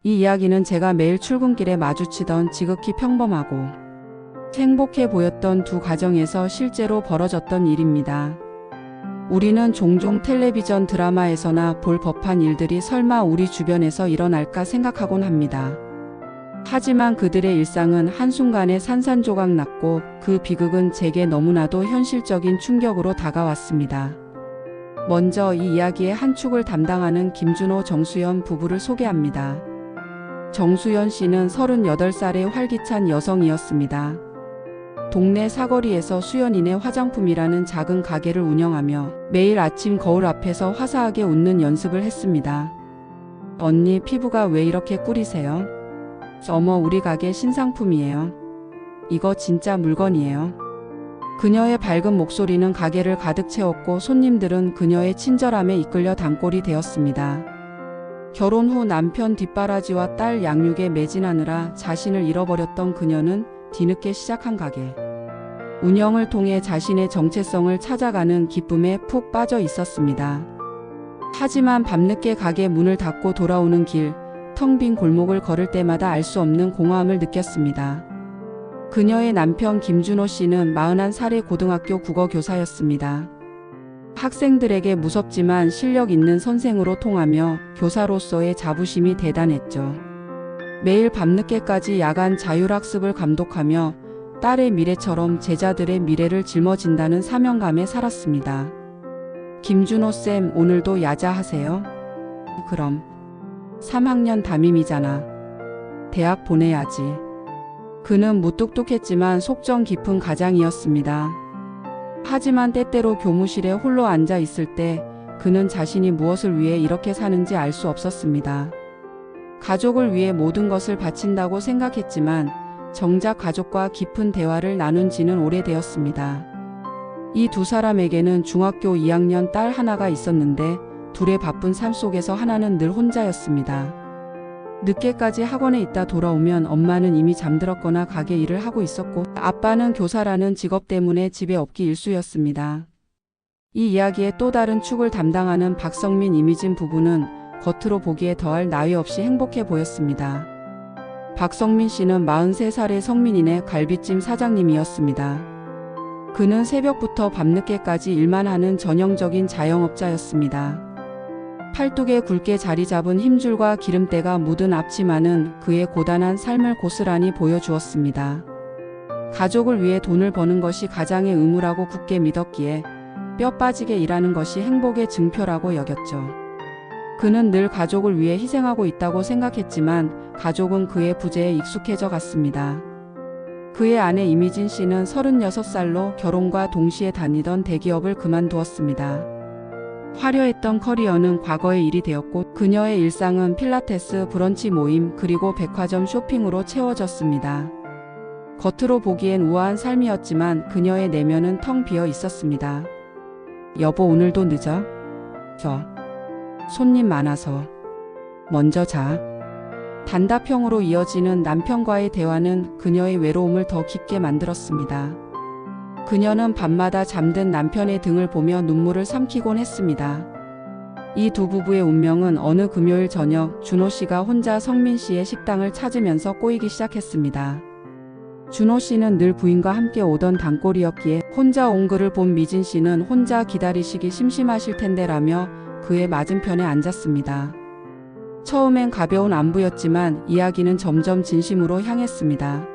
이 이야기는 제가 매일 출근길에 마주치던 지극히 평범하고 행복해 보였던 두 가정에서 실제로 벌어졌던 일입니다. 우리는 종종 텔레비전 드라마에서나 볼 법한 일들이 설마 우리 주변에서 일어날까 생각하곤 합니다. 하지만 그들의 일상은 한순간에 산산조각 났고 그 비극은 제게 너무나도 현실적인 충격으로 다가왔습니다. 먼저 이 이야기의 한 축을 담당하는 김준호, 정수연 부부를 소개합니다. 정수연 씨는 38살의 활기찬 여성이었습니다. 동네 사거리에서 수연이네 화장품이라는 작은 가게를 운영하며 매일 아침 거울 앞에서 화사하게 웃는 연습을 했습니다. 언니, 피부가 왜 이렇게 꿀이세요? 어머, 우리 가게 신상품이에요. 이거 진짜 물건이에요. 그녀의 밝은 목소리는 가게를 가득 채웠고 손님들은 그녀의 친절함에 이끌려 단골이 되었습니다. 결혼 후 남편 뒷바라지와 딸 양육에 매진하느라 자신을 잃어버렸던 그녀는 뒤늦게 시작한 가게 운영을 통해 자신의 정체성을 찾아가는 기쁨에 푹 빠져 있었습니다. 하지만 밤늦게 가게 문을 닫고 돌아오는 길, 텅 빈 골목을 걸을 때마다 알 수 없는 공허함을 느꼈습니다. 그녀의 남편 김준호 씨는 41살의 고등학교 국어교사였습니다. 학생들에게 무섭지만 실력 있는 선생으로 통하며 교사로서의 자부심이 대단했죠. 매일 밤늦게까지 야간 자율학습을 감독하며 딸의 미래처럼 제자들의 미래를 짊어진다는 사명감에 살았습니다. 김준호 쌤, 오늘도 야자하세요? 그럼 3학년 담임이잖아. 대학 보내야지. 그는 무뚝뚝했지만 속정 깊은 가장이었습니다. 하지만 때때로 교무실에 홀로 앉아 있을 때 그는 자신이 무엇을 위해 이렇게 사는지 알 수 없었습니다. 가족을 위해 모든 것을 바친다고 생각했지만 정작 가족과 깊은 대화를 나눈 지는 오래되었습니다. 이 두 사람에게는 중학교 2학년 딸 하나가 있었는데 둘의 바쁜 삶 속에서 하나는 늘 혼자였습니다. 늦게까지 학원에 있다 돌아오면 엄마는 이미 잠들었거나 가게 일을 하고 있었고 아빠는 교사라는 직업 때문에 집에 없기 일쑤였습니다. 이 이야기의 또 다른 축을 담당하는 박성민, 이미진 부부는 겉으로 보기에 더할 나위 없이 행복해 보였습니다. 박성민 씨는 43살의 성민이네 갈비찜 사장님이었습니다. 그는 새벽부터 밤늦게까지 일만 하는 전형적인 자영업자였습니다. 팔뚝에 굵게 자리 잡은 힘줄과 기름때가 묻은 앞치마는 그의 고단한 삶을 고스란히 보여주었습니다. 가족을 위해 돈을 버는 것이 가장의 의무라고 굳게 믿었기에 뼈 빠지게 일하는 것이 행복의 증표라고 여겼죠. 그는 늘 가족을 위해 희생하고 있다고 생각했지만 가족은 그의 부재에 익숙해져 갔습니다. 그의 아내 이미진 씨는 36살로 결혼과 동시에 다니던 대기업을 그만두었습니다. 화려했던 커리어는 과거의 일이 되었고 그녀의 일상은 필라테스, 브런치 모임, 그리고 백화점 쇼핑으로 채워졌습니다. 겉으로 보기엔 우아한 삶이었지만 그녀의 내면은 텅 비어 있었습니다. 여보, 오늘도 늦어? 손님 많아서. 먼저 자. 단답형으로 이어지는 남편과의 대화는 그녀의 외로움을 더 깊게 만들었습니다. 그녀는 밤마다 잠든 남편의 등을 보며 눈물을 삼키곤 했습니다. 이 두 부부의 운명은 어느 금요일 저녁 준호 씨가 혼자 성민 씨의 식당을 찾으면서 꼬이기 시작했습니다. 준호 씨는 늘 부인과 함께 오던 단골이었기에 혼자 온 그를 본 미진 씨는 혼자 기다리시기 심심하실 텐데라며 그의 맞은편에 앉았습니다. 처음엔 가벼운 안부였지만 이야기는 점점 진심으로 향했습니다.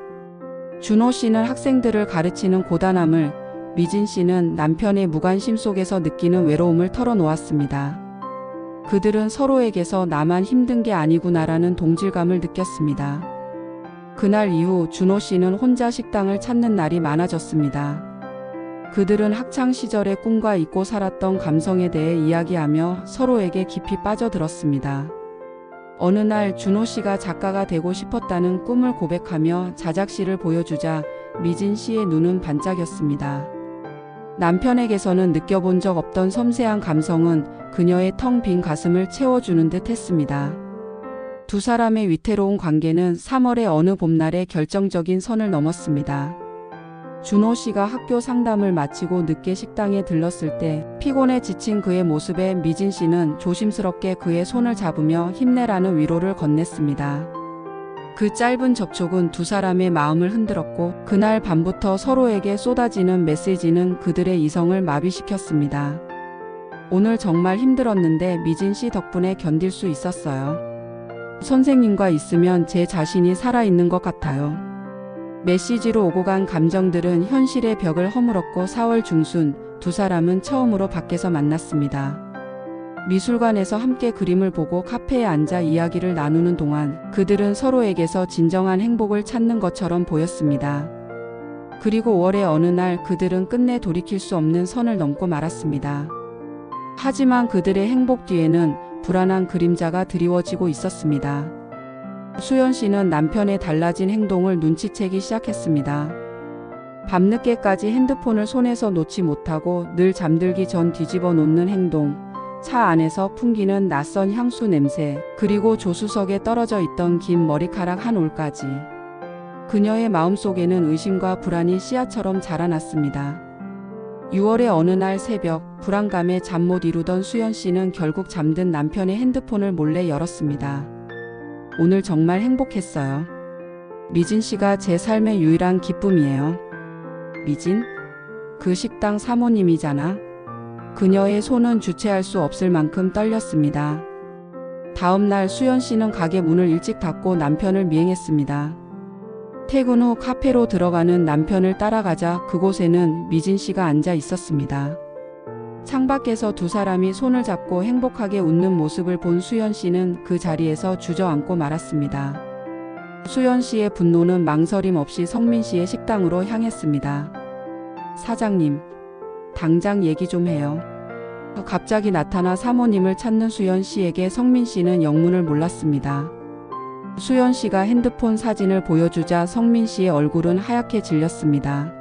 준호 씨는 학생들을 가르치는 고단함을, 미진 씨는 남편의 무관심 속에서 느끼는 외로움을 털어놓았습니다. 그들은 서로에게서 나만 힘든 게 아니구나라는 동질감을 느꼈습니다. 그날 이후 준호 씨는 혼자 식당을 찾는 날이 많아졌습니다. 그들은 학창시절의 꿈과 잊고 살았던 감성에 대해 이야기하며 서로에게 깊이 빠져들었습니다. 어느 날 준호 씨가 작가가 되고 싶었다는 꿈을 고백하며 자작시를 보여주자 미진 씨의 눈은 반짝였습니다. 남편에게서는 느껴본 적 없던 섬세한 감성은 그녀의 텅 빈 가슴을 채워주는 듯 했습니다. 두 사람의 위태로운 관계는 3월의 어느 봄날에 결정적인 선을 넘었습니다. 준호 씨가 학교 상담을 마치고 늦게 식당에 들렀을 때 피곤해 지친 그의 모습에 미진 씨는 조심스럽게 그의 손을 잡으며 힘내라는 위로를 건넸습니다. 그 짧은 접촉은 두 사람의 마음을 흔들었고 그날 밤부터 서로에게 쏟아지는 메시지는 그들의 이성을 마비시켰습니다. 오늘 정말 힘들었는데 미진 씨 덕분에 견딜 수 있었어요. 선생님과 있으면 제 자신이 살아있는 것 같아요. 메시지로 오고 간 감정들은 현실의 벽을 허물었고 4월 중순 두 사람은 처음으로 밖에서 만났습니다. 미술관에서 함께 그림을 보고 카페에 앉아 이야기를 나누는 동안 그들은 서로에게서 진정한 행복을 찾는 것처럼 보였습니다. 그리고 5월의 어느 날 그들은 끝내 돌이킬 수 없는 선을 넘고 말았습니다. 하지만 그들의 행복 뒤에는 불안한 그림자가 드리워지고 있었습니다. 수연 씨는 남편의 달라진 행동을 눈치채기 시작했습니다. 밤늦게까지 핸드폰을 손에서 놓지 못하고 늘 잠들기 전 뒤집어 놓는 행동, 차 안에서 풍기는 낯선 향수 냄새, 그리고 조수석에 떨어져 있던 긴 머리카락 한 올까지. 그녀의 마음속에는 의심과 불안이 씨앗처럼 자라났습니다. 6월의 어느 날 새벽, 불안감에 잠 못 이루던 수연 씨는 결국 잠든 남편의 핸드폰을 몰래 열었습니다. 오늘 정말 행복했어요. 미진 씨가 제 삶의 유일한 기쁨이에요. 미진? 그 식당 사모님이잖아. 그녀의 손은 주체할 수 없을 만큼 떨렸습니다. 다음 날 수연 씨는 가게 문을 일찍 닫고 남편을 미행했습니다. 퇴근 후 카페로 들어가는 남편을 따라가자 그곳에는 미진 씨가 앉아 있었습니다. 창밖에서 두 사람이 손을 잡고 행복하게 웃는 모습을 본 수연 씨는 그 자리에서 주저앉고 말았습니다. 수연 씨의 분노는 망설임 없이 성민 씨의 식당으로 향했습니다. 사장님, 당장 얘기 좀 해요. 갑자기 나타나 사모님을 찾는 수연 씨에게 성민 씨는 영문을 몰랐습니다. 수연 씨가 핸드폰 사진을 보여주자 성민 씨의 얼굴은 하얗게 질렸습니다.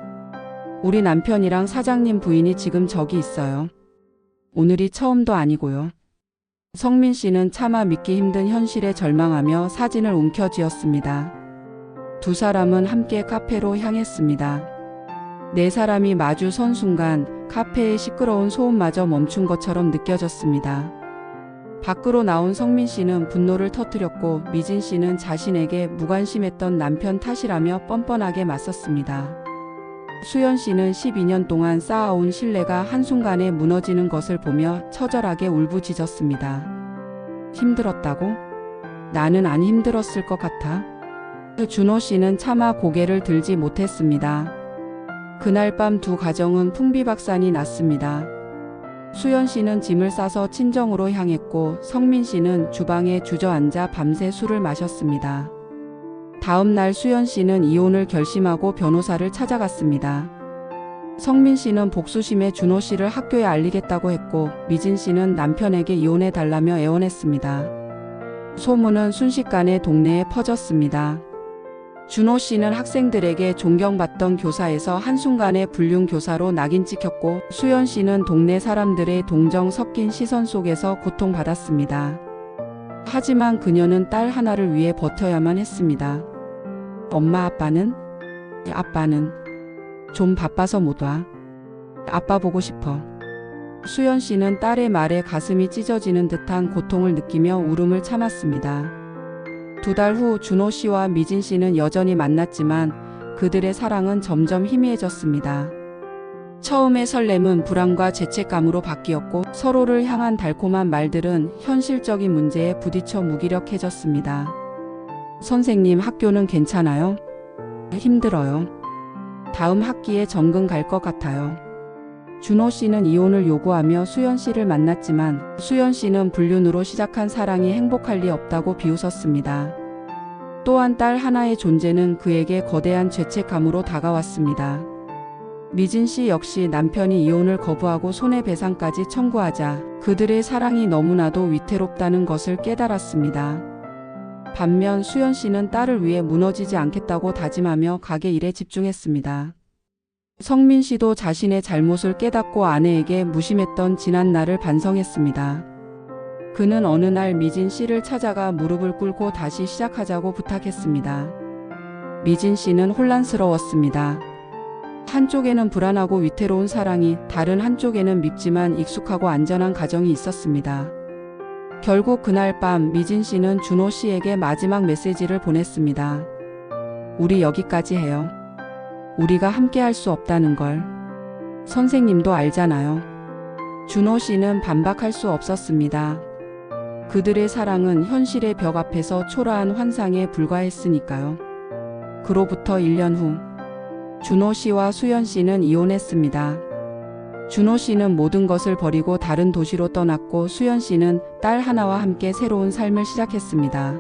우리 남편이랑 사장님 부인이 지금 저기 있어요. 오늘이 처음도 아니고요. 성민 씨는 차마 믿기 힘든 현실에 절망하며 사진을 움켜쥐었습니다. 두 사람은 함께 카페로 향했습니다. 네 사람이 마주 선 순간 카페의 시끄러운 소음마저 멈춘 것처럼 느껴졌습니다. 밖으로 나온 성민 씨는 분노를 터뜨렸고 미진 씨는 자신에게 무관심했던 남편 탓이라며 뻔뻔하게 맞섰습니다. 수연 씨는 12년 동안 쌓아온 신뢰가 한순간에 무너지는 것을 보며 처절하게 울부짖었습니다. 힘들었다고? 나는 안 힘들었을 것 같아. 준호 씨는 차마 고개를 들지 못했습니다. 그날 밤 두 가정은 풍비박산이 났습니다. 수연 씨는 짐을 싸서 친정으로 향했고 성민 씨는 주방에 주저앉아 밤새 술을 마셨습니다. 다음 날 수연 씨는 이혼을 결심하고 변호사를 찾아갔습니다. 성민 씨는 복수심에 준호 씨를 학교에 알리겠다고 했고 미진 씨는 남편에게 이혼해 달라며 애원했습니다. 소문은 순식간에 동네에 퍼졌습니다. 준호 씨는 학생들에게 존경받던 교사에서 한순간에 불륜 교사로 낙인 찍혔고 수연 씨는 동네 사람들의 동정 섞인 시선 속에서 고통받았습니다. 하지만 그녀는 딸 하나를 위해 버텨야만 했습니다. 엄마 아빠는? 아빠는 좀 바빠서 못 와. 아빠 보고 싶어. 수연 씨는 딸의 말에 가슴이 찢어지는 듯한 고통을 느끼며 울음을 참았습니다. 2달 후 준호 씨와 미진 씨는 여전히 만났지만 그들의 사랑은 점점 희미해졌습니다. 처음의 설렘은 불안과 죄책감으로 바뀌었고 서로를 향한 달콤한 말들은 현실적인 문제에 부딪혀 무기력해졌습니다. 선생님, 학교는 괜찮아요? 힘들어요. 다음 학기에 전근 갈 것 같아요. 준호 씨는 이혼을 요구하며 수연 씨를 만났지만 수연 씨는 불륜으로 시작한 사랑이 행복할 리 없다고 비웃었습니다. 또한 딸 하나의 존재는 그에게 거대한 죄책감으로 다가왔습니다. 미진 씨 역시 남편이 이혼을 거부하고 손해배상까지 청구하자 그들의 사랑이 너무나도 위태롭다는 것을 깨달았습니다. 반면 수연 씨는 딸을 위해 무너지지 않겠다고 다짐하며 가게 일에 집중했습니다. 성민 씨도 자신의 잘못을 깨닫고 아내에게 무심했던 지난 날을 반성했습니다. 그는 어느 날 미진 씨를 찾아가 무릎을 꿇고 다시 시작하자고 부탁했습니다. 미진 씨는 혼란스러웠습니다. 한쪽에는 불안하고 위태로운 사랑이, 다른 한쪽에는 밉지만 익숙하고 안전한 가정이 있었습니다. 결국 그날 밤 미진 씨는 준호 씨에게 마지막 메시지를 보냈습니다. 우리 여기까지 해요. 우리가 함께 할 수 없다는 걸. 선생님도 알잖아요. 준호 씨는 반박할 수 없었습니다. 그들의 사랑은 현실의 벽 앞에서 초라한 환상에 불과했으니까요. 그로부터 1년 후, 준호 씨와 수연 씨는 이혼했습니다. 준호 씨는 모든 것을 버리고 다른 도시로 떠났고 수연 씨는 딸 하나와 함께 새로운 삶을 시작했습니다.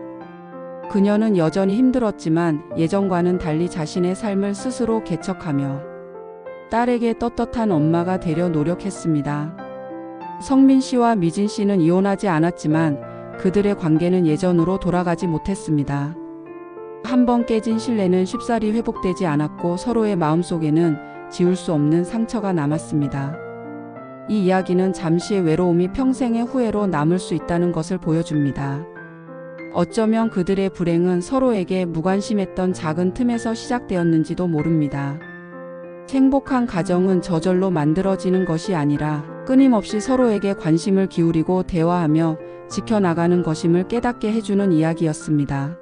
그녀는 여전히 힘들었지만 예전과는 달리 자신의 삶을 스스로 개척하며 딸에게 떳떳한 엄마가 되려 노력했습니다. 성민 씨와 미진 씨는 이혼하지 않았지만 그들의 관계는 예전으로 돌아가지 못했습니다. 한번 깨진 신뢰는 쉽사리 회복되지 않았고 서로의 마음속에는 지울 수 없는 상처가 남았습니다. 이 이야기는 잠시의 외로움이 평생의 후회로 남을 수 있다는 것을 보여줍니다. 어쩌면 그들의 불행은 서로에게 무관심했던 작은 틈에서 시작되었는지도 모릅니다. 행복한 가정은 저절로 만들어지는 것이 아니라 끊임없이 서로에게 관심을 기울이고 대화하며 지켜나가는 것임을 깨닫게 해주는 이야기였습니다.